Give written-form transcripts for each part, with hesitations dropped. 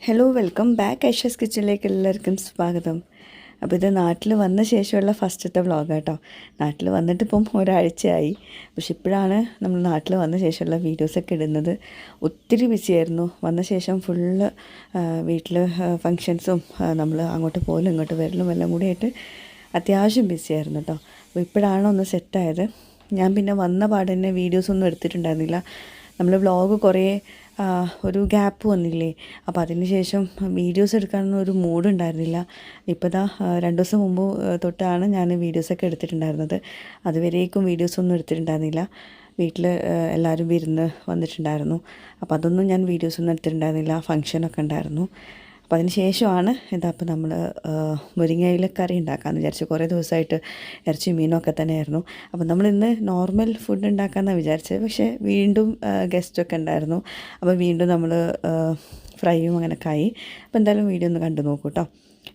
Hello welcome back Aisha's കിച്ചണിലേക്ക് എല്ലാവർക്കും സ്വാഗതം. അപ്പോൾ ഇത് നാട്ടിൽ വന്ന ശേഷമുള്ള ഫസ്റ്റത്തെ വ്ളോഗ് കേട്ടോ. നാട്ടിൽ വന്നിട്ടിപ്പം ഒരാഴ്ചയായി. പക്ഷെ ഇപ്പോഴാണ് നമ്മൾ നാട്ടിൽ വന്ന ശേഷമുള്ള വീഡിയോസൊക്കെ ഇടുന്നത്. ഒത്തിരി ബിസിയായിരുന്നു. വന്ന ശേഷം ഫുള്ള് വീട്ടിൽ ഫങ്ഷൻസും നമ്മൾ അങ്ങോട്ട് പോലും ഇങ്ങോട്ട് വരലും എല്ലാം കൂടി ആയിട്ട് അത്യാവശ്യം ബിസിയായിരുന്നു കേട്ടോ. അപ്പോൾ ഇപ്പോഴാണ് ഒന്ന് സെറ്റായത്. ഞാൻ പിന്നെ വന്ന പാടന്നെ വീഡിയോസൊന്നും എടുത്തിട്ടുണ്ടായിരുന്നില്ല. നമ്മൾ വ്ളോഗ് കുറേ ഒരു ഗ്യാപ്പ് വന്നില്ലേ, അപ്പോൾ അതിന് ശേഷം വീഡിയോസ് എടുക്കാനൊന്നും ഒരു മൂഡ് ഉണ്ടായിരുന്നില്ല. ഇപ്പോൾ ദാ 2 ദിവസം മുമ്പ് തൊട്ടാണ് ഞാൻ വീഡിയോസൊക്കെ എടുത്തിട്ടുണ്ടായിരുന്നത്. അതുവരേക്കും വീഡിയോസൊന്നും എടുത്തിട്ടുണ്ടായിരുന്നില്ല. വീട്ടിൽ എല്ലാവരും വിരുന്ന് വന്നിട്ടുണ്ടായിരുന്നു. അപ്പോൾ അതൊന്നും ഞാൻ വീഡിയോസൊന്നും എടുത്തിട്ടുണ്ടായിരുന്നില്ല. ഫങ്ഷനൊക്കെ ഉണ്ടായിരുന്നു. അപ്പോൾ അതിന് ശേഷമാണ് ഇതപ്പോൾ നമ്മൾ മുരിങ്ങയില കറി ഉണ്ടാക്കാമെന്ന് വിചാരിച്ചു. കുറേ ദിവസമായിട്ട് ഇറച്ചി മീനൊക്കെ തന്നെയായിരുന്നു. അപ്പോൾ നമ്മളിന്ന് നോർമൽ ഫുഡ് ഉണ്ടാക്കാമെന്നാണ് വിചാരിച്ചത്. പക്ഷേ വീണ്ടും ഗസ്റ്റൊക്കെ ഉണ്ടായിരുന്നു. അപ്പോൾ വീണ്ടും നമ്മൾ ഫ്രൈയും അങ്ങനെയൊക്കെ ആയി. അപ്പോൾ എന്തായാലും വീഡിയോ ഒന്ന് കണ്ടു നോക്കൂ കേട്ടോ.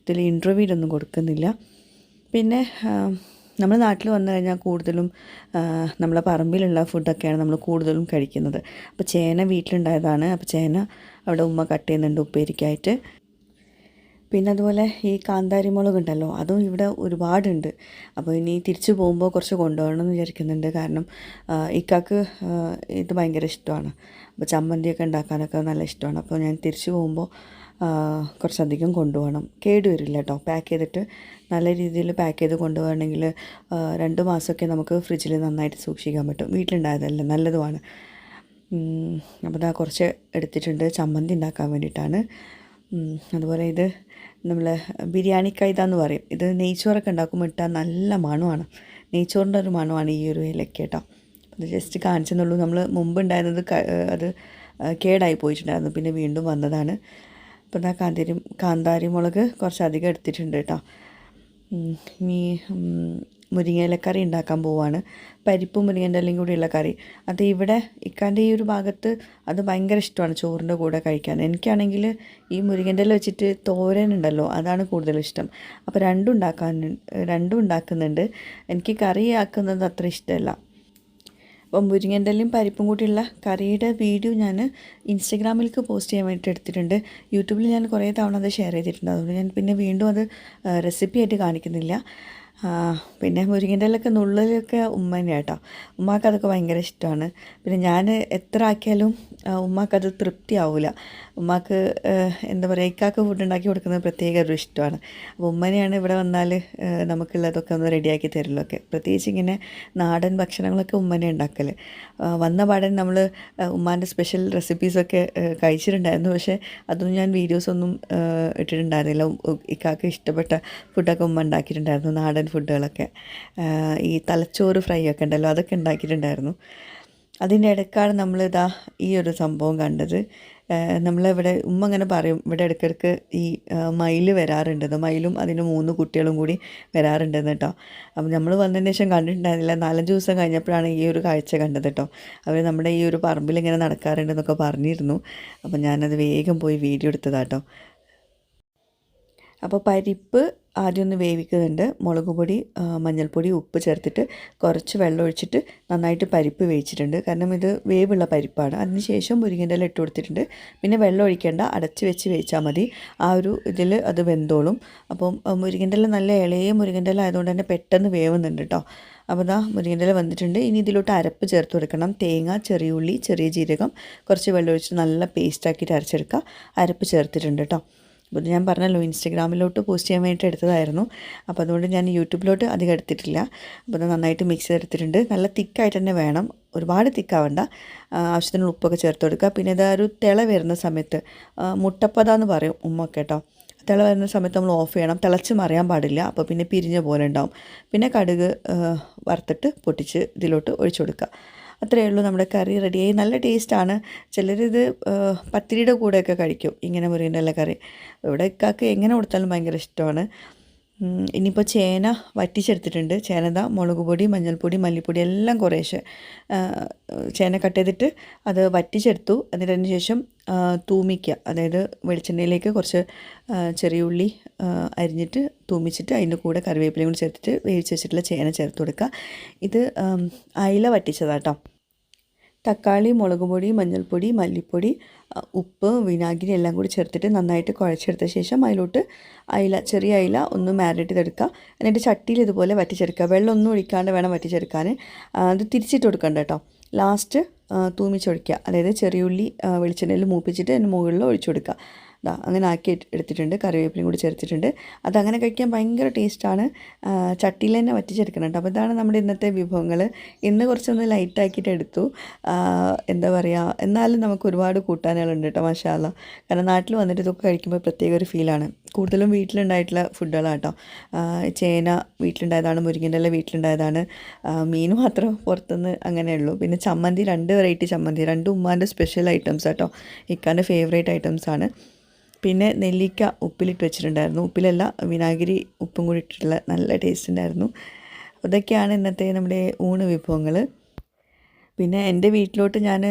ഇതിൽ ഇൻട്രോ വീഡിയോ ഒന്നും കൊടുക്കുന്നില്ല. പിന്നെ നമ്മൾ നാട്ടിൽ വന്നു കഴിഞ്ഞാൽ കൂടുതലും നമ്മളെ പറമ്പിലുള്ള ഫുഡൊക്കെയാണ് നമ്മൾ കൂടുതലും കഴിക്കുന്നത്. അപ്പോൾ ചേന വീട്ടിലുണ്ടായതാണ്. അപ്പോൾ ചേന അവിടെ ഉമ്മ കട്ട് ചെയ്യുന്നുണ്ട് ഉപ്പേരിക്കായിട്ട്. പിന്നെ അതുപോലെ ഈ കാന്താരി മുളക് ഉണ്ടല്ലോ, അതും ഇവിടെ ഒരുപാടുണ്ട്. അപ്പോൾ ഇനി തിരിച്ചു പോകുമ്പോൾ കുറച്ച് കൊണ്ടുപോകണം എന്ന് വിചാരിക്കുന്നുണ്ട്. കാരണം ഇക്കാക്ക് ഇത് ഭയങ്കര ഇഷ്ടമാണ്. അപ്പോൾ ചമ്മന്തിയൊക്കെ ഉണ്ടാക്കാനൊക്കെ നല്ല ഇഷ്ടമാണ്. അപ്പോൾ ഞാൻ തിരിച്ചു പോകുമ്പോൾ കുറച്ചധികം കൊണ്ടുപോകണം. കേടുവരില്ല കേട്ടോ. പാക്ക് ചെയ്തിട്ട് നല്ല രീതിയിൽ പാക്ക് ചെയ്ത് കൊണ്ടുപോകണമെങ്കിൽ 2 മാസമൊക്കെ നമുക്ക് ഫ്രിഡ്ജിൽ നന്നായിട്ട് സൂക്ഷിക്കാൻ പറ്റും. വീട്ടിലുണ്ടായതല്ലേ, നല്ലതുമാണ്. അപ്പോൾ ഇതാ കുറച്ച് എടുത്തിട്ടുണ്ട് ചമ്മന്തി ഉണ്ടാക്കാൻ വേണ്ടിയിട്ടാണ്. അതുപോലെ ഇത് നമ്മൾ ബിരിയാണി കൈത എന്ന് പറയും. ഇത് നെയ്ച്ചോറൊക്കെ ഉണ്ടാക്കുമ്പോൾ ഇട്ടാൽ നല്ല മണമാണ്. നെയ്ച്ചോറിൻ്റെ ഒരു മണമാണ് ഈ ഒരു ഇലയ്ക്ക് കേട്ടോ. അത് ജസ്റ്റ് കാണിച്ചെന്നുള്ളൂ. നമ്മൾ മുമ്പ് ഉണ്ടായിരുന്നത് അത് കേടായി പോയിട്ടുണ്ടായിരുന്നു. പിന്നെ വീണ്ടും വന്നതാണ്. അപ്പോൾ ഇതാ കാന്താരി മുളക് കുറച്ചധികം എടുത്തിട്ടുണ്ട് കേട്ടോ. ഇനി മുരിങ്ങയിലക്കറി ഉണ്ടാക്കാൻ പോവുകയാണ്. പരിപ്പും മുരിങ്ങൻ്റെ എല്ലാം കൂടിയുള്ള കറി. അത് ഇവിടെ ഇക്കാൻ്റെ ഈ ഒരു ഭാഗത്ത് അത് ഭയങ്കര ഇഷ്ടമാണ് ചോറിൻ്റെ കൂടെ കഴിക്കാൻ. എനിക്കാണെങ്കിൽ ഈ മുരിങ്ങൻ്റെ ഇല വെച്ചിട്ട് തോരൻ ഉണ്ടല്ലോ, അതാണ് കൂടുതൽ ഇഷ്ടം. അപ്പോൾ രണ്ടും ഉണ്ടാക്കുന്നുണ്ട്. എനിക്ക് കറി ആക്കുന്നത് അത്ര ഇഷ്ടമല്ല. അപ്പം മുരിങ്ങൻ്റെ ഇലയും പരിപ്പും കൂടിയുള്ള കറിയുടെ വീഡിയോ ഞാൻ ഇൻസ്റ്റഗ്രാമിലേക്ക് പോസ്റ്റ് ചെയ്യാൻ വേണ്ടിയിട്ട് എടുത്തിട്ടുണ്ട്. യൂട്യൂബിൽ ഞാൻ കുറേ തവണ അത് ഷെയർ ചെയ്തിട്ടുണ്ട്. അതുകൊണ്ട് ഞാൻ പിന്നെ വീണ്ടും അത് റെസിപ്പി ആയിട്ട് കാണിക്കുന്നില്ല. പിന്നെ മുരിങ്ങൻ്റെ ഇലയൊക്കെ നുള്ളിലൊക്കെ ഉമ്മേനെ കേട്ടോ. ഉമ്മാക്ക് അതൊക്കെ ഭയങ്കര ഇഷ്ടമാണ്. പിന്നെ ഞാൻ എത്ര ആക്കിയാലും ഉമ്മാക്കത് തൃപ്തി ആവില്ല. ഉമ്മാക്ക് എന്താ പറയുക, ഇക്കാക്ക് ഫുഡ് ഉണ്ടാക്കി കൊടുക്കുന്നത് പ്രത്യേക ഒരു ഇഷ്ടമാണ്. അപ്പോൾ ഉമ്മനെയാണ് ഇവിടെ വന്നാൽ നമുക്കുള്ളതൊക്കെ ഒന്ന് റെഡിയാക്കി തരലൊക്കെ. പ്രത്യേകിച്ച് ഇങ്ങനെ നാടൻ ഭക്ഷണങ്ങളൊക്കെ ഉമ്മനെ ഉണ്ടാക്കൽ. വന്ന പാടൻ നമ്മൾ ഉമ്മാൻ്റെ സ്പെഷ്യൽ റെസിപ്പീസൊക്കെ കഴിച്ചിട്ടുണ്ടായിരുന്നു. പക്ഷേ അതൊന്നും ഞാൻ വീഡിയോസൊന്നും ഇട്ടിട്ടുണ്ടായിരുന്നില്ല. ഇക്കാക്ക് ഇഷ്ടപ്പെട്ട ഫുഡൊക്കെ ഉമ്മ ഉണ്ടാക്കിയിട്ടുണ്ടായിരുന്നു. നാടൻ ഫുഡുകളൊക്കെ ഈ തലച്ചോറ് ഫ്രൈ ഒക്കെ ഉണ്ടല്ലോ, അതൊക്കെ ഉണ്ടാക്കിയിട്ടുണ്ടായിരുന്നു. അതിൻ്റെ ഇടയ്ക്കാണ് നമ്മളിതാ ഈ ഒരു സംഭവം കണ്ടത്. നമ്മളിവിടെ ഉമ്മ അങ്ങനെ പറയും, ഇവിടെ ഇടയ്ക്കിടയ്ക്ക് ഈ മയിൽ വരാറുണ്ടെന്ന്. മയിലും അതിന് 3 കുട്ടികളും കൂടി വരാറുണ്ടെന്ന് കേട്ടോ. അപ്പം നമ്മൾ വന്നതിന് ശേഷം കണ്ടിട്ടുണ്ടായിരുന്നില്ല. 4-5 ദിവസം കഴിഞ്ഞപ്പോഴാണ് ഈ ഒരു കാഴ്ച കണ്ടത് കേട്ടോ. അവർ നമ്മുടെ ഈ ഒരു പറമ്പിൽ ഇങ്ങനെ നടക്കാറുണ്ടെന്നൊക്കെ പറഞ്ഞിരുന്നു. അപ്പം ഞാനത് വേഗം പോയി വീഡിയോ എടുത്തതാട്ടോ. അപ്പോൾ പരിപ്പ് ആദ്യം ഒന്ന് വേവിക്കുന്നുണ്ട്. മുളക് പൊടി, മഞ്ഞൾപ്പൊടി, ഉപ്പ് ചേർത്തിട്ട് കുറച്ച് വെള്ളം ഒഴിച്ചിട്ട് നന്നായിട്ട് പരിപ്പ് വേവിച്ചിട്ടുണ്ട്. കാരണം ഇത് വേവുള്ള പരിപ്പാണ്. അതിനുശേഷം മുരിങ്ങൻ്റെ ഇല ഇട്ട് കൊടുത്തിട്ടുണ്ട്. പിന്നെ വെള്ളം ഒഴിക്കേണ്ട, അടച്ച് വെച്ച് വേവിച്ചാൽ മതി. ആ ഒരു ഇതിൽ അത് വെന്തോളും. അപ്പം മുരിങ്ങൻ്റെ ഇല നല്ല ഇളയ മുരിങ്ങൻ്റെ ഇല ആയതുകൊണ്ട് തന്നെ പെട്ടെന്ന് വേവുന്നുണ്ട് കേട്ടോ. അപ്പോൾ ഇതാ മുരിങ്ങൻ്റെ ഇല വന്നിട്ടുണ്ട്. ഇനി ഇതിലോട്ട് അരപ്പ് ചേർത്ത് കൊടുക്കണം. തേങ്ങ, ചെറിയ ഉള്ളി, ചെറിയ ജീരകം, കുറച്ച് വെള്ളം ഒഴിച്ചിട്ട് നല്ല പേസ്റ്റാക്കിയിട്ട് അരച്ചെടുക്കുക. അരപ്പ് ചേർത്തിട്ടുണ്ട് കേട്ടോ. അപ്പോൾ ഞാൻ പറഞ്ഞല്ലോ, ഇൻസ്റ്റഗ്രാമിലോട്ട് പോസ്റ്റ് ചെയ്യാൻ വേണ്ടിയിട്ട് എടുത്തതായിരുന്നു. അപ്പോൾ അതുകൊണ്ട് ഞാൻ യൂട്യൂബിലോട്ട് അധികം എടുത്തിട്ടില്ല. അപ്പോൾ അത് നന്നായിട്ട് മിക്സ് ചെയ്തെടുത്തിട്ടുണ്ട്. നല്ല തിക്കായിട്ട് തന്നെ വേണം, ഒരുപാട് തിക്കാവണ്ട. ആവശ്യത്തിന് ഉപ്പൊക്കെ ചേർത്ത് കൊടുക്കുക. പിന്നെ ഇത് ഒരു തിള വരുന്ന സമയത്ത് മുട്ടപ്പത എന്ന് പറയും ഉമ്മ കേട്ടോ. തിള വരുന്ന സമയത്ത് നമ്മൾ ഓഫ് ചെയ്യണം. തിളച്ച് മറിയാൻ പാടില്ല. അപ്പോൾ പിന്നെ പിരിഞ്ഞ പോലെ ഉണ്ടാവും. പിന്നെ കടുക് വറുത്തിട്ട് പൊട്ടിച്ച് ഇതിലോട്ട് ഒഴിച്ചു കൊടുക്കുക. അത്രയേ ഉള്ളൂ, നമ്മുടെ കറി റെഡിയായി. നല്ല ടേസ്റ്റാണ്. ചിലരിത് പത്തിരിയുടെ കൂടെയൊക്കെ കഴിക്കും ഇങ്ങനെ മുരിങ്ങൻ്റെ ഇല കറി. ഇവിടെ ഇക്കാക്ക് എങ്ങനെ കൊടുത്താലും ഭയങ്കര ഇഷ്ടമാണ്. ഇനിയിപ്പോൾ ചേന വറ്റിച്ചെടുത്തിട്ടുണ്ട്. ചേനത മുളക് പൊടി, മഞ്ഞൾപ്പൊടി, മല്ലിപ്പൊടി എല്ലാം കുറേശ്ശെ ചേന കട്ട് ചെയ്തിട്ട് അത് വറ്റിച്ചെടുത്തു. അതിന് ശേഷം തൂമിക്കുക. അതായത് വെളിച്ചെണ്ണയിലേക്ക് കുറച്ച് ചെറിയ ഉള്ളി അരിഞ്ഞിട്ട് തൂമിച്ചിട്ട് അതിൻ്റെ കൂടെ കറിവേപ്പിലയും കൂടി ചേർത്തിട്ട് വേവിച്ച് വെച്ചിട്ടുള്ള ചേന ചേർത്ത് കൊടുക്കുക. ഇത് അയില വറ്റിച്ചതാട്ടോ. തക്കാളി, മുളക് പൊടി, മഞ്ഞൾപ്പൊടി, മല്ലിപ്പൊടി, ഉപ്പ് വിനാഗിരി എല്ലാം കൂടി ചേർത്തിട്ട് നന്നായിട്ട് കുഴച്ചെടുത്ത ശേഷം അതിലോട്ട് ചെറിയ അയില ഒന്ന് മാരിനേറ്റ് ചെയ്തെടുക്കുക. എന്നിട്ട് ചട്ടിയിൽ ഇതുപോലെ വറ്റിച്ചെടുക്കുക. വെള്ളമൊന്നും ഒഴിക്കാണ്ട് വേണം വറ്റിച്ചെടുക്കാൻ. അത് തിരിച്ചിട്ട് കൊടുക്കണ്ട കേട്ടോ. ലാസ്റ്റ് തൂമിച്ചൊഴിക്കുക, അതായത് ചെറിയുള്ളി വെളിച്ചെണ്ണയിൽ മൂപ്പിച്ചിട്ട് അതിന് മുകളിൽ ഒഴിച്ചു കൊടുക്കുക. അങ്ങനെ ആക്കി എടുത്തിട്ടുണ്ട്. കറിവേപ്പിലയും കൂടി ചേർത്തിട്ടുണ്ട്. അതങ്ങനെ കഴിക്കാൻ ഭയങ്കര ടേസ്റ്റാണ്. ചട്ടിയിൽ തന്നെ വറ്റിച്ചെടുക്കണം കേട്ടോ. അപ്പോൾ ഇതാണ് നമ്മുടെ ഇന്നത്തെ വിഭവങ്ങൾ. ഇന്ന് കുറച്ചൊന്ന് ലൈറ്റാക്കിയിട്ട് എടുത്തു. എന്താ പറയുക, എന്നാലും നമുക്ക് ഒരുപാട് കൂട്ടാനുകളുണ്ട് കേട്ടോ, മാഷാ അല്ലാ. കാരണം നാട്ടിൽ വന്നിട്ട് ഇതൊക്കെ കഴിക്കുമ്പോൾ പ്രത്യേക ഒരു ഫീലാണ്. കൂടുതലും വീട്ടിലുണ്ടായിട്ടുള്ള ഫുഡുകളാണ് കേട്ടോ. ചേന വീട്ടിലുണ്ടായതാണ്, മുരിങ്ങൻ്റെ ഇല വീട്ടിലുണ്ടായതാണ്, മീൻ മാത്രം പുറത്തുനിന്ന് അങ്ങനെയുള്ളൂ. പിന്നെ ചമ്മന്തി 2 വെറൈറ്റി ചമ്മന്തി, 2 ഉമ്മാൻ്റെ സ്പെഷ്യൽ ഐറ്റംസ് കേട്ടോ, ഇക്കാൻ്റെ ഫേവറേറ്റ് ഐറ്റംസാണ്. പിന്നെ നെല്ലിക്ക ഉപ്പിലിട്ട് വെച്ചിട്ടുണ്ടായിരുന്നു. ഉപ്പിലല്ല, വിനാഗിരി ഉപ്പും കൂടി ഇട്ടിട്ടുള്ള നല്ല ടേസ്റ്റ് ഉണ്ടായിരുന്നു. അതൊക്കെയാണ് ഇന്നത്തെ നമ്മുടെ ഊണ് വിഭവങ്ങൾ. പിന്നെ എൻ്റെ വീട്ടിലോട്ട് ഞാൻ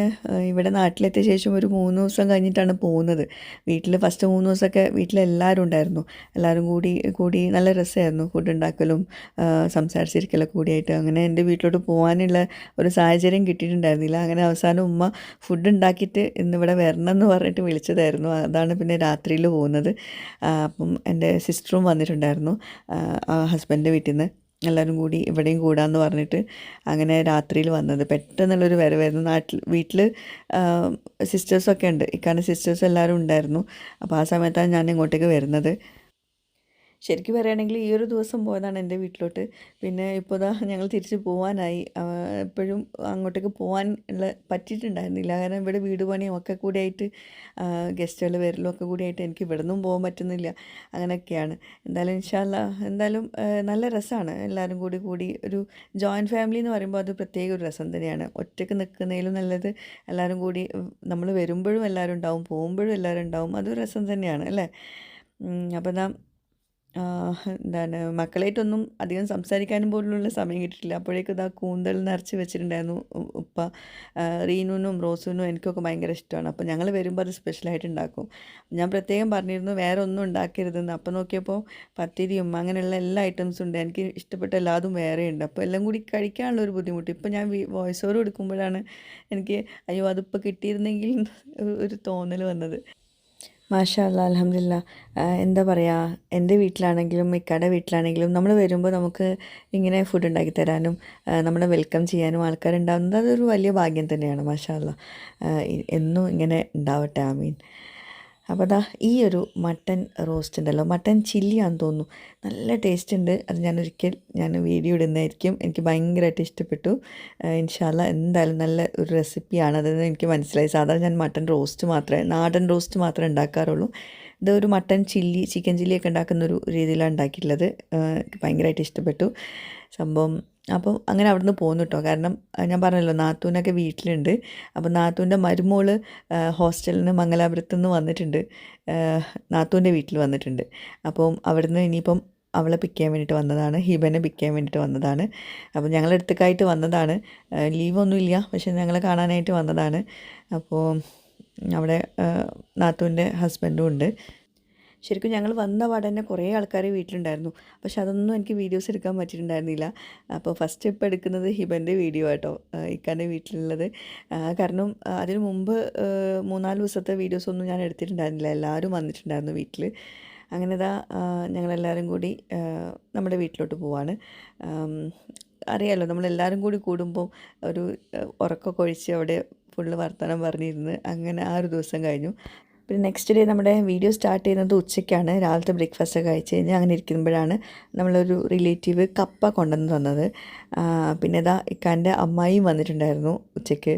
ഇവിടെ നാട്ടിലെത്തിയ ശേഷം ഒരു 3 ദിവസം കഴിഞ്ഞിട്ടാണ് പോകുന്നത്. വീട്ടിൽ ഫസ്റ്റ് 3 ദിവസമൊക്കെ വീട്ടിലെല്ലാവരും ഉണ്ടായിരുന്നു. എല്ലാവരും കൂടി നല്ല രസമായിരുന്നു. ഫുഡ് ഉണ്ടാക്കലും സംസാരിച്ചിരിക്കലൊക്കെ കൂടിയായിട്ട്. അങ്ങനെ എൻ്റെ വീട്ടിലോട്ട് പോകാനുള്ള ഒരു സാഹചര്യം കിട്ടിയിട്ടുണ്ടായിരുന്നില്ല. അങ്ങനെ അവസാനം ഉമ്മ ഫുഡ് ഉണ്ടാക്കിയിട്ട് ഇന്നിവിടെ വരണം എന്ന് പറഞ്ഞിട്ട് വിളിച്ചതായിരുന്നു. അതാണ് പിന്നെ രാത്രിയിൽ പോകുന്നത്. അപ്പം എൻ്റെ സിസ്റ്ററും വന്നിട്ടുണ്ടായിരുന്നു ഹസ്ബൻഡിൻ്റെ വീട്ടിൽ നിന്ന്. എല്ലാവരും കൂടി ഇവിടെയും കൂടാമെന്ന് പറഞ്ഞിട്ട് അങ്ങനെ രാത്രിയിൽ വന്നത്. പെട്ടെന്നുള്ളൊരു വരവായിരുന്നു. വീട്ടിൽ സിസ്റ്റേഴ്സൊക്കെ ഉണ്ട്, ഇക്കാൻ്റെ സിസ്റ്റേഴ്സ് എല്ലാവരും ഉണ്ടായിരുന്നു. അപ്പോൾ ആ സമയത്താണ് ഞാൻ ഇങ്ങോട്ടേക്ക് വരുന്നത്. ശരിക്കും പറയുകയാണെങ്കിൽ ഈ ഒരു ദിവസം പോയതാണ് എൻ്റെ വീട്ടിലോട്ട്. പിന്നെ ഇപ്പോൾ ഞങ്ങൾ തിരിച്ച് പോകാനായി. എപ്പോഴും അങ്ങോട്ടേക്ക് പോകാൻ പറ്റിയിട്ടുണ്ടായിരുന്നില്ല. കാരണം ഇവിടെ വീട് പണിയും ഒക്കെ കൂടിയായിട്ട് ഗസ്റ്റുകൾ വരലും ഒക്കെ കൂടിയായിട്ട് എനിക്ക് ഇവിടെ നിന്നും പോകാൻ പറ്റുന്നില്ല. അങ്ങനെയൊക്കെയാണ്. എന്തായാലും ഇൻഷാ അല്ലാ, എന്തായാലും നല്ല രസമാണ് എല്ലാവരും കൂടി ഒരു ജോയിൻറ്റ് ഫാമിലി എന്ന് പറയുമ്പോൾ അത് പ്രത്യേക ഒരു രസം തന്നെയാണ്. ഒറ്റയ്ക്ക് നിൽക്കുന്നതിലും നല്ലത് എല്ലാവരും കൂടി നമ്മൾ വരുമ്പോഴും എല്ലാവരും ഉണ്ടാവും, പോകുമ്പോഴും എല്ലാവരും ഉണ്ടാവും. അതൊരു രസം തന്നെയാണ് അല്ലേ. അപ്പോൾ എന്താണ്, മക്കളായിട്ടൊന്നും അധികം സംസാരിക്കാനും പോലുള്ള സമയം കിട്ടിയിട്ടില്ല. അപ്പോഴേക്കും കൂന്തൽ നിറച്ച് വെച്ചിട്ടുണ്ടായിരുന്നു ഉപ്പ. റീനുവിനും റോസുവിനും എനിക്കൊക്കെ ഭയങ്കര ഇഷ്ടമാണ്. അപ്പോൾ ഞങ്ങൾ വരുമ്പോൾ അത് സ്പെഷ്യലായിട്ട് ഉണ്ടാക്കും. ഞാൻ പ്രത്യേകം പറഞ്ഞിരുന്നു വേറെ ഒന്നും ഉണ്ടാക്കരുതെന്ന്. അപ്പോൾ നോക്കിയപ്പോൾ പത്തിരിയും അങ്ങനെയുള്ള എല്ലാ ഐറ്റംസും ഉണ്ട്. എനിക്ക് ഇഷ്ടപ്പെട്ട എല്ലാതും വേറെ ഉണ്ട്. അപ്പോൾ എല്ലാം കൂടി കഴിക്കാനുള്ളൊരു ബുദ്ധിമുട്ട്. ഇപ്പോൾ ഞാൻ വോയിസ് ഓവർ കൊടുക്കുമ്പോഴാണ് എനിക്ക് അയ്യോ അതിപ്പോൾ കിട്ടിയിരുന്നെങ്കിൽ ഒരു തോന്നൽ വന്നത്. മാഷാ അല്ലാ, അൽഹംദുലില്ലാ. എന്താ പറയുക, എൻ്റെ വീട്ടിലാണെങ്കിലും ഇക്കയുടെ വീട്ടിലാണെങ്കിലും നമ്മൾ വരുമ്പോൾ നമുക്ക് ഇങ്ങനെ ഫുഡ് ഉണ്ടാക്കി തരാനും നമ്മളെ വെൽക്കം ചെയ്യാനും ആൾക്കാരുണ്ടാകുന്നത് അതൊരു വലിയ ഭാഗ്യം തന്നെയാണ്. മാഷാ അല്ലാ, എന്നും ഇങ്ങനെ ഉണ്ടാവട്ടെ, ആമീൻ. അപ്പോൾ ഈ ഒരു മട്ടൻ റോസ്റ്റ് ഉണ്ടല്ലോ, മട്ടൻ ചില്ലിയാണെന്ന് തോന്നുന്നു, നല്ല ടേസ്റ്റ് ഉണ്ട്. അത് ഞാൻ വീഡിയോ ഇടുന്നതായിരിക്കും. എനിക്ക് ഭയങ്കരമായിട്ട് ഇഷ്ടപ്പെട്ടു. ഇൻഷാ അല്ലാ എന്തായാലും നല്ല ഒരു റെസിപ്പിയാണ് അതെന്ന് എനിക്ക് മനസ്സിലായി. സാധാരണ ഞാൻ നാടൻ റോസ്റ്റ് മാത്രമേ ഉണ്ടാക്കാറുള്ളൂ. ഇതൊരു മട്ടൻ ചിക്കൻ ചില്ലിയൊക്കെ ഉണ്ടാക്കുന്നൊരു രീതിയിലാണ് ഉണ്ടാക്കിയിട്ടുള്ളത്. എനിക്ക് ഭയങ്കരമായിട്ട് ഇഷ്ടപ്പെട്ടു സംഭവം. അപ്പം അങ്ങനെ അവിടുന്ന് പോന്നു കേട്ടോ. കാരണം ഞാൻ പറഞ്ഞല്ലോ നാത്തൂനൊക്കെ വീട്ടിലുണ്ട്. അപ്പോൾ നാത്തൂൻ്റെ മരുമോൾ ഹോസ്റ്റലിൽ നിന്ന് മംഗലാപുരത്തു നിന്ന് വന്നിട്ടുണ്ട്, നാത്തൂൻ്റെ വീട്ടിൽ വന്നിട്ടുണ്ട്. അപ്പം അവിടുന്ന് ഇനിയിപ്പം അവളെ പിക്ക് ചെയ്യാൻ വേണ്ടിയിട്ട് വന്നതാണ്, ഹിബനെ പിക്ക് ചെയ്യാൻ വേണ്ടിയിട്ട് വന്നതാണ്. അപ്പോൾ ഞങ്ങളടുത്തേക്കായിട്ട് വന്നതാണ്. ലീവൊന്നുമില്ല, പക്ഷേ ഞങ്ങളെ കാണാനായിട്ട് വന്നതാണ്. അപ്പോൾ അവിടെ നാത്തൂൻ്റെ ഹസ്ബൻഡും ഉണ്ട്. ശരിക്കും ഞങ്ങൾ വന്ന പാടെ തന്നെ കുറേ ആൾക്കാർ വീട്ടിലുണ്ടായിരുന്നു. പക്ഷെ അതൊന്നും എനിക്ക് വീഡിയോസ് എടുക്കാൻ പറ്റിയിട്ടുണ്ടായിരുന്നില്ല. അപ്പോൾ ഫസ്റ്റ് ഇപ്പോൾ എടുക്കുന്നത് ഹിബൻ്റെ വീഡിയോ ആട്ടോ, ഇക്കാൻ്റെ വീട്ടിലുള്ളത്. കാരണം അതിന് മുമ്പ് 3-4 ദിവസത്തെ വീഡിയോസൊന്നും ഞാൻ എടുത്തിട്ടുണ്ടായിരുന്നില്ല. എല്ലാവരും വന്നിട്ടുണ്ടായിരുന്നു വീട്ടിൽ. അങ്ങനെ ഞങ്ങളെല്ലാവരും കൂടി നമ്മുടെ വീട്ടിലോട്ട് പോവാണ്. അറിയാമല്ലോ, നമ്മളെല്ലാവരും കൂടി കൂടുമ്പോൾ ഒരു ഉറക്കമൊക്കെ ഒഴിച്ച് അവിടെ ഫുള്ള് വർത്തമാനം പറഞ്ഞിരുന്ന് അങ്ങനെ ആ ഒരു ദിവസം കഴിഞ്ഞു. പിന്നെ നെക്സ്റ്റ് ഡേ നമ്മുടെ വീഡിയോ സ്റ്റാർട്ട് ചെയ്യുന്നത് ഉച്ചയ്ക്കാണ്. രാവിലത്തെ ബ്രേക്ക്ഫാസ്റ്റ് ഒക്കെ കഴിച്ച് കഴിഞ്ഞ് അങ്ങനെ ഇരിക്കുമ്പോഴാണ് നമ്മളൊരു റിലേറ്റീവ് കപ്പ കൊണ്ടുവന്ന് തന്നത്. പിന്നെ ഇക്കാൻ്റെ അമ്മായിയും വന്നിട്ടുണ്ടായിരുന്നു ഉച്ചയ്ക്ക്.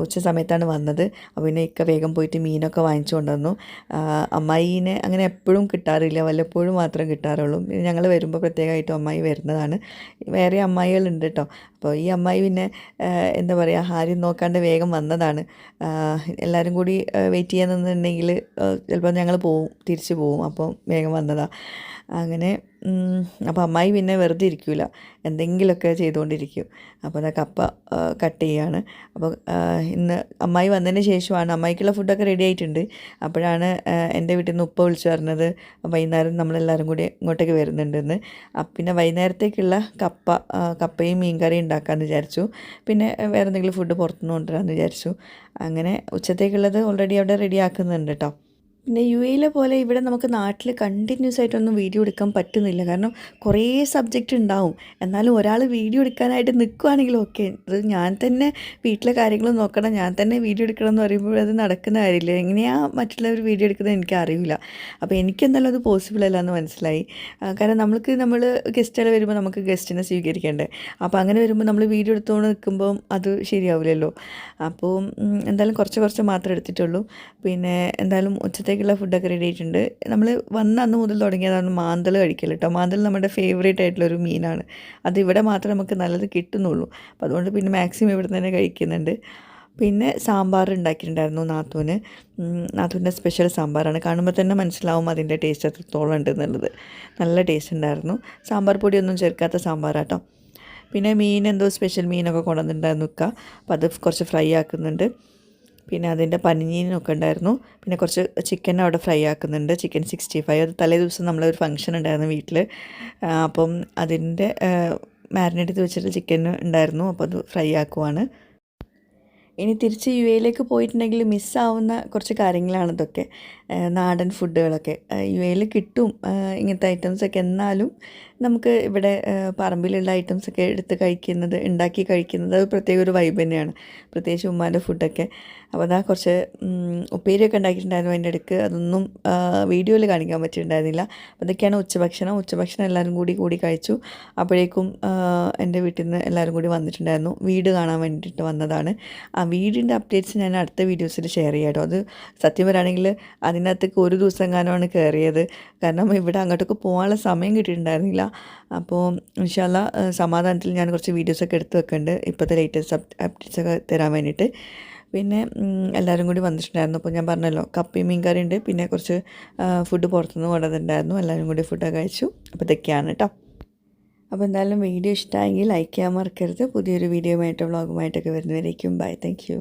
ഉച്ച സമയത്താണ് വന്നത്. അപ്പോൾ പിന്നെ ഇക്ക വേഗം പോയിട്ട് മീനൊക്കെ വാങ്ങിച്ചു കൊണ്ടുവന്നു. അമ്മായിനെ അങ്ങനെ എപ്പോഴും കിട്ടാറില്ല, വല്ലപ്പോഴും മാത്രം കിട്ടാറുള്ളൂ. ഞങ്ങൾ വരുമ്പോൾ പ്രത്യേകമായിട്ടും അമ്മായി വരുന്നതാണ്. വേറെ അമ്മായികളുണ്ട് കേട്ടോ. അപ്പോൾ ഈ അമ്മായി പിന്നെ എന്താ പറയുക, ആരും നോക്കാണ്ട് വേഗം വന്നതാണ്. എല്ലാവരും കൂടി വെയിറ്റ് ചെയ്യാൻ നിന്നിട്ടുണ്ടെങ്കിൽ ചിലപ്പോൾ ഞങ്ങൾ തിരിച്ചു പോവും. അപ്പോൾ വേഗം വന്നതാണ്. അങ്ങനെ അപ്പോൾ അമ്മായി പിന്നെ വെറുതെ ഇരിക്കില്ല, എന്തെങ്കിലുമൊക്കെ ചെയ്തുകൊണ്ടിരിക്കും. അപ്പോൾ അതാ കപ്പ കട്ട് ചെയ്യാണ്. അപ്പോൾ ഇന്ന് അമ്മായി വന്നതിന് ശേഷമാണ്, അമ്മായിക്കുള്ള ഫുഡൊക്കെ റെഡി ആയിട്ടുണ്ട്. അപ്പോഴാണ് എൻ്റെ വീട്ടിൽ നിന്ന് ഉപ്പ വിളിച്ചു പറഞ്ഞത് വൈകുന്നേരം നമ്മളെല്ലാവരും കൂടി ഇങ്ങോട്ടേക്ക് വരുന്നുണ്ടെന്ന്. പിന്നെ വൈകുന്നേരത്തേക്കുള്ള കപ്പയും മീൻ കറിയും ഉണ്ടാക്കാമെന്ന് വിചാരിച്ചു. പിന്നെ വേറെ എന്തെങ്കിലും ഫുഡ് പുറത്തുനിന്ന് കൊണ്ടുവരാമെന്ന് വിചാരിച്ചു. അങ്ങനെ ഉച്ചത്തേക്കുള്ളത് ഓൾറെഡി അവിടെ റെഡി ആക്കുന്നുണ്ട് കേട്ടോ. പിന്നെ UAE പോലെ ഇവിടെ നമുക്ക് നാട്ടിൽ കണ്ടിന്യൂസ് ആയിട്ടൊന്നും വീഡിയോ എടുക്കാൻ പറ്റുന്നില്ല. കാരണം കുറേ സബ്ജക്റ്റ് ഉണ്ടാവും. എന്നാലും ഒരാൾ വീഡിയോ എടുക്കാനായിട്ട് നിൽക്കുകയാണെങ്കിൽ ഓക്കെ, അത് ഞാൻ തന്നെ വീട്ടിലെ കാര്യങ്ങൾ നോക്കണം, ഞാൻ തന്നെ വീഡിയോ എടുക്കണം എന്ന് പറയുമ്പോൾ അത് നടക്കുന്ന കാര്യമില്ല. എങ്ങനെയാണ് മറ്റുള്ളവർ വീഡിയോ എടുക്കുന്നത് എനിക്കറിയില്ല. അപ്പോൾ എനിക്കെന്തായാലും അത് പോസിബിൾ അല്ല എന്ന് മനസ്സിലായി. കാരണം നമ്മൾ ഗസ്റ്റുകൾ വരുമ്പോൾ നമുക്ക് ഗസ്റ്റിനെ സ്വീകരിക്കേണ്ടേ. അപ്പോൾ അങ്ങനെ വരുമ്പോൾ നമ്മൾ വീഡിയോ എടുത്തുകൊണ്ട് നിൽക്കുമ്പം അത് ശരിയാവില്ലല്ലോ. അപ്പോൾ എന്തായാലും കുറച്ച് മാത്രമേ എടുത്തിട്ടുള്ളൂ. പിന്നെ എന്തായാലും ഉച്ചത്തേക്കുള്ള ഫുഡൊക്കെ റെഡി ആയിട്ടുണ്ട്. നമ്മൾ വന്ന അന്ന് മുതൽ തുടങ്ങിയതാണ് മാന്തൽ കഴിക്കൽ കേട്ടോ. മാന്തൽ നമ്മുടെ ഫേവറേറ്റ് ആയിട്ടുള്ളൊരു മീനാണ്. അത് ഇവിടെ മാത്രമേ നമുക്ക് നല്ലത് കിട്ടുന്നുള്ളൂ. അപ്പോൾ അതുകൊണ്ട് പിന്നെ മാക്സിമം ഇവിടെ തന്നെ കഴിക്കുന്നുണ്ട്. പിന്നെ സാമ്പാർ ഉണ്ടാക്കിയിട്ടുണ്ടായിരുന്നു നാത്തൂൻ്റെ സ്പെഷ്യൽ സാമ്പാറാണ്. കാണുമ്പോൾ തന്നെ മനസ്സിലാവും അതിൻ്റെ ടേസ്റ്റ് എത്രത്തോളം ഉണ്ട് എന്നുള്ളത്. നല്ല ടേസ്റ്റ് ഉണ്ടായിരുന്നു. സാമ്പാർ പൊടിയൊന്നും ചേർക്കാത്ത സാമ്പാറാട്ടോ. പിന്നെ മീൻ എന്തോ സ്പെഷ്യൽ മീനൊക്കെ കൊണ്ടുവന്നിട്ടുണ്ടായിരുന്നു വെക്കുക. അപ്പോൾ അത് കുറച്ച് ഫ്രൈ ആക്കുന്നുണ്ട്. പിന്നെ അതിൻ്റെ പനിനീനൊക്കെ ഉണ്ടായിരുന്നു. പിന്നെ കുറച്ച് ചിക്കൻ അവിടെ ഫ്രൈ ആക്കുന്നുണ്ട്, ചിക്കൻ 65. അത് തലേ ദിവസം നമ്മളൊരു ഫംഗ്ഷൻ ഉണ്ടായിരുന്നു വീട്ടിൽ. അപ്പം അതിൻ്റെ മാരിനേറ്റ് ചെയ്ത് വെച്ചിട്ട് ചിക്കൻ ഉണ്ടായിരുന്നു. അപ്പോൾ അത് ഫ്രൈ ആക്കുവാണ്. ഇനി തിരിച്ച് UAE പോയിട്ടുണ്ടെങ്കിൽ മിസ്സാവുന്ന കുറച്ച് കാര്യങ്ങളാണ് ഇതൊക്കെ. നാടൻ ഫുഡുകളൊക്കെ UAE കിട്ടും ഇങ്ങനത്തെ ഐറ്റംസൊക്കെ. എന്നാലും നമുക്ക് ഇവിടെ പറമ്പിലുള്ള ഐറ്റംസൊക്കെ ഉണ്ടാക്കി കഴിക്കുന്നത് അത് പ്രത്യേക ഒരു വൈബ് തന്നെയാണ്. പ്രത്യേകിച്ച് ഉമ്മാൻ്റെ ഫുഡൊക്കെ. അപ്പോൾ അതാ കുറച്ച് ഉപ്പേരിയൊക്കെ ഉണ്ടാക്കിയിട്ടുണ്ടായിരുന്നു അതിൻ്റെ ഇടയ്ക്ക്. അതൊന്നും വീഡിയോയിൽ കാണിക്കാൻ പറ്റിയിട്ടുണ്ടായിരുന്നില്ല. അപ്പോൾ അതൊക്കെയാണ് ഉച്ചഭക്ഷണം എല്ലാവരും കൂടി കഴിച്ചു. അപ്പോഴേക്കും എൻ്റെ വീട്ടിൽ നിന്ന് എല്ലാവരും കൂടി വന്നിട്ടുണ്ടായിരുന്നു. വീട് കാണാൻ വേണ്ടിയിട്ട് വന്നതാണ്. ആ വീടിൻ്റെ അപ്ഡേറ്റ്സ് ഞാൻ അടുത്ത വീഡിയോസിൽ ഷെയർ ചെയ്യാം കേട്ടോ. അത് സത്യം പറയുകയാണെങ്കിൽ അതിനകത്തേക്ക് ഒരു ദിവസം എങ്ങാനുമാണ് കയറിയത്. കാരണം ഇവിടെ അങ്ങോട്ടൊക്കെ പോകാനുള്ള സമയം കിട്ടിയിട്ടുണ്ടായിരുന്നില്ല. അപ്പോൾ ഇൻഷാ അല്ലാ സമാധാനത്തിൽ ഞാൻ കുറച്ച് വീഡിയോസൊക്കെ എടുത്ത് വെക്കുന്നുണ്ട് ഇപ്പോഴത്തെ ലേറ്റസ്റ്റ് അപ്ഡേറ്റ്സൊക്കെ തരാൻ വേണ്ടിയിട്ട്. പിന്നെ എല്ലാവരും കൂടി വന്നിട്ടുണ്ടായിരുന്നു. അപ്പോൾ ഞാൻ പറഞ്ഞല്ലോ കപ്പയും മീൻ കറി ഉണ്ട്. പിന്നെ കുറച്ച് ഫുഡ് പുറത്തുനിന്ന് കൊണ്ടുവന്നിട്ടുണ്ടായിരുന്നു. എല്ലാവരും കൂടി ഫുഡൊക്കെ കഴിച്ചു. അപ്പോൾ ഇതൊക്കെയാണ് കേട്ടോ. അപ്പോൾ എന്തായാലും വീഡിയോ ഇഷ്ടമായെങ്കിൽ ലൈക്ക് ചെയ്യാൻ മറക്കരുത്. പുതിയൊരു വീഡിയോയുമായിട്ട് വ്ളോഗുമായിട്ടൊക്കെ വരുന്നവരേക്കും ബൈ. Thank you.